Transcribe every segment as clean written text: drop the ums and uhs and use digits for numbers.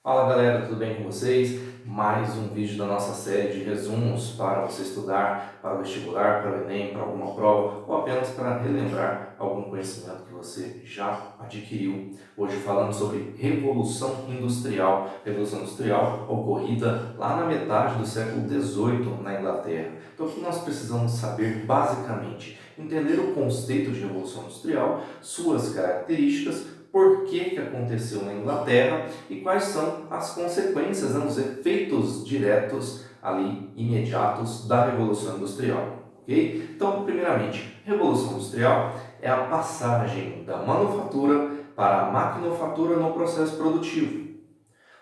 Fala galera, tudo bem com vocês? Mais um vídeo da nossa série de resumos para você estudar para o vestibular, para o Enem, para alguma prova ou apenas para relembrar algum conhecimento que você já adquiriu. Hoje falando sobre Revolução Industrial. Revolução Industrial ocorrida lá na metade do século XVIII na Inglaterra. Então o que nós precisamos saber basicamente? Entender o conceito de Revolução Industrial, suas características, por que aconteceu na Inglaterra e quais são as consequências, os efeitos diretos ali, imediatos da Revolução Industrial. Ok? Então, primeiramente, Revolução Industrial é a passagem da manufatura para a maquinofatura no processo produtivo.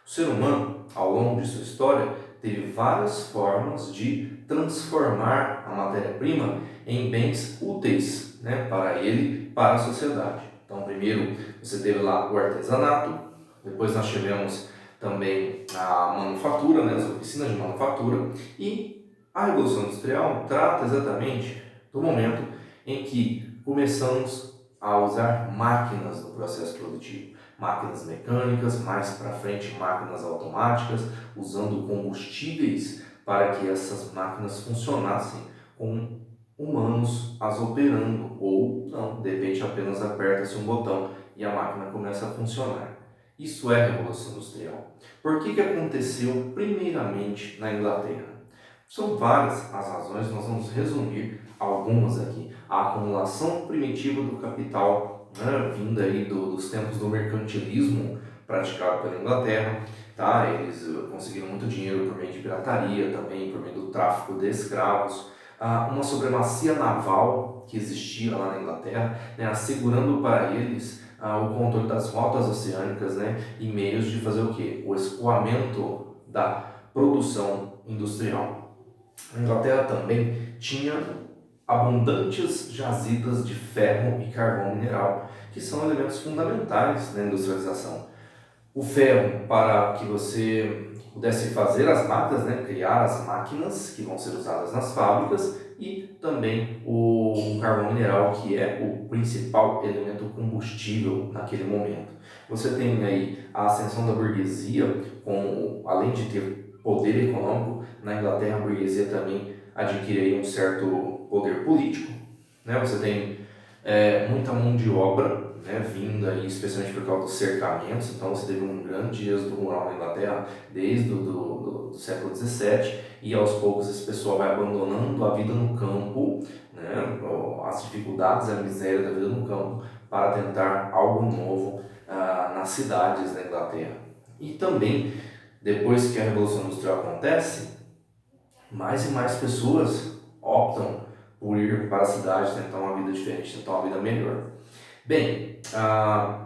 O ser humano, ao longo de sua história, teve várias formas de transformar a matéria-prima em bens úteis, para ele, para a sociedade. Então, primeiro você teve lá o artesanato, depois nós tivemos também a manufatura, as oficinas de manufatura, e a Revolução Industrial trata exatamente do momento em que começamos a usar máquinas no processo produtivo. Máquinas mecânicas, mais para frente máquinas automáticas, usando combustíveis para que essas máquinas funcionassem com humanos as operando, ou não, de repente apenas aperta-se um botão e a máquina começa a funcionar. Isso é a Revolução Industrial. Por que aconteceu primeiramente na Inglaterra? São várias as razões, nós vamos resumir algumas aqui. A acumulação primitiva do capital, vinda aí dos tempos do mercantilismo praticado pela Inglaterra, tá? Eles conseguiram muito dinheiro por meio de pirataria, também por meio do tráfico de escravos. Uma supremacia naval que existia lá na Inglaterra, assegurando para eles o controle das rotas oceânicas, e meios de fazer o quê? O escoamento da produção industrial. A Inglaterra também tinha abundantes jazidas de ferro e carvão mineral, que são elementos fundamentais na industrialização. O ferro para que você pudesse fazer as máquinas, criar as máquinas que vão ser usadas nas fábricas, e também o carvão mineral, que é o principal elemento combustível naquele momento. Você tem aí a ascensão da burguesia, além de ter poder econômico, na Inglaterra a burguesia também adquire aí um certo poder político. Você tem muita mão de obra, vinda aí, especialmente por causa dos cercamentos. Então você teve um grande êxodo rural na Inglaterra desde do século XVII, e aos poucos esse pessoal vai abandonando a vida no campo, as dificuldades, a miséria da vida no campo, para tentar algo novo nas cidades da Inglaterra. E também, depois que a Revolução Industrial acontece, mais e mais pessoas optam por ir para a cidade, tentar uma vida diferente, tentar uma vida melhor. Bem,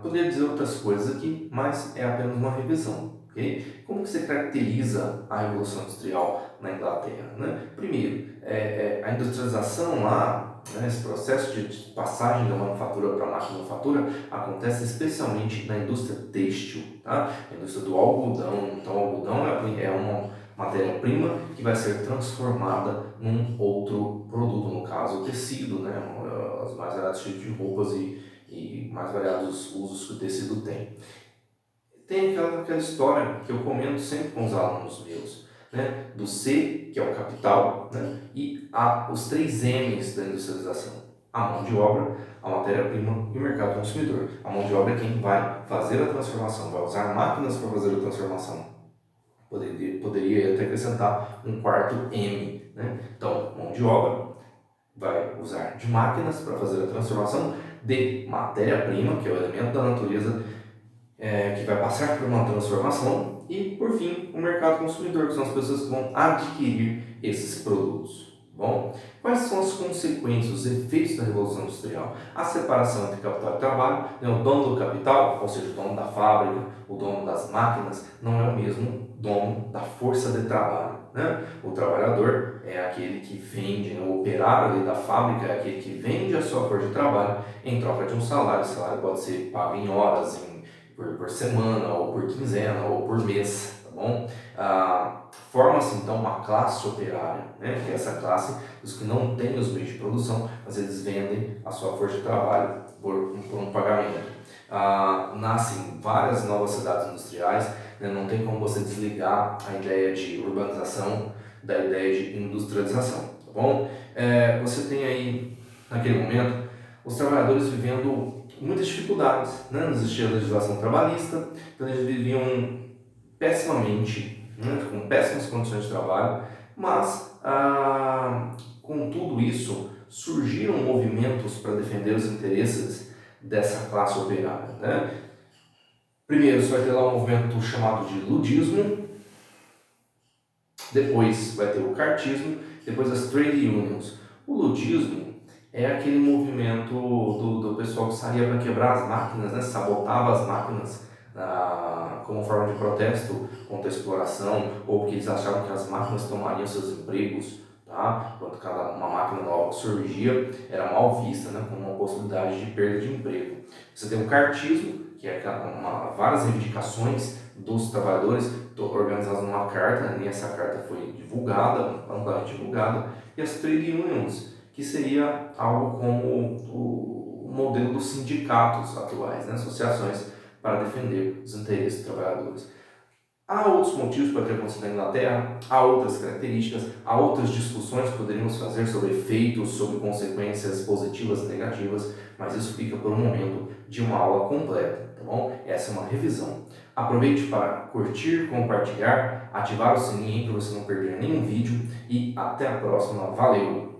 poderia dizer outras coisas aqui, mas é apenas uma revisão, ok? Como que você caracteriza a Revolução Industrial na Inglaterra? Primeiro, a industrialização lá, esse processo de passagem da manufatura para a maquinofatura acontece especialmente na indústria têxtil, tá? A indústria do algodão. Então, o algodão é uma matéria-prima que vai ser transformada num outro produto, no caso o tecido, os mais variados tipos de roupas e mais variados usos que o tecido tem. Tem aquela história que eu comento sempre com os alunos meus, do C, que é o capital, e os 3 M's da industrialização: a mão de obra, a matéria-prima e o mercado consumidor. A mão de obra é quem vai fazer a transformação, vai usar máquinas para fazer a transformação. Poderia até acrescentar um quarto M. Então, mão de obra vai usar de máquinas para fazer a transformação de matéria-prima, que é o elemento da natureza, que vai passar por uma transformação, e, por fim, o mercado consumidor, que são as pessoas que vão adquirir esses produtos. Bom, quais são as consequências, os efeitos da Revolução Industrial? A separação entre capital e trabalho, o dono do capital, ou seja, o dono da fábrica, o dono das máquinas, não é o mesmo dono da força de trabalho. O trabalhador é aquele que vende, o operário ali da fábrica é aquele que vende a sua força de trabalho em troca de um salário. O salário pode ser pago em horas, por semana, ou por quinzena, ou por mês, tá bom? Forma-se então uma classe operária, que é essa classe dos que não têm os meios de produção, mas eles vendem a sua força de trabalho por um pagamento. Nascem várias novas cidades industriais, né? Não tem como você desligar a ideia de urbanização da ideia de industrialização, tá bom? Você tem aí, naquele momento, os trabalhadores vivendo muitas dificuldades, né? Não existia legislação trabalhista, então eles viviam pessimamente, né? Com péssimas condições de trabalho, mas com tudo isso surgiram movimentos para defender os interesses dessa classe operária, né? Primeiro você vai ter lá um movimento chamado de ludismo, depois vai ter o cartismo, depois as trade unions. O ludismo é aquele movimento do pessoal que saía para quebrar as máquinas, né? Sabotava as máquinas como forma de protesto contra a exploração, ou porque eles achavam que as máquinas tomariam seus empregos, tá? Quando uma máquina nova surgia, era mal vista, né? Como uma possibilidade de perda de emprego. Você tem o cartismo, que é várias reivindicações dos trabalhadores organizadas numa carta, e essa carta foi divulgada, amplamente divulgada, e as trade unions, que seria algo como o modelo dos sindicatos atuais, né? Associações para defender os interesses dos trabalhadores. Há outros motivos para ter acontecido na Inglaterra, há outras características, há outras discussões que poderíamos fazer sobre efeitos, sobre consequências positivas e negativas, mas isso fica por um momento de uma aula completa, tá bom? Essa é uma revisão. Aproveite para curtir, compartilhar, ativar o sininho para você não perder nenhum vídeo e até a próxima. Valeu!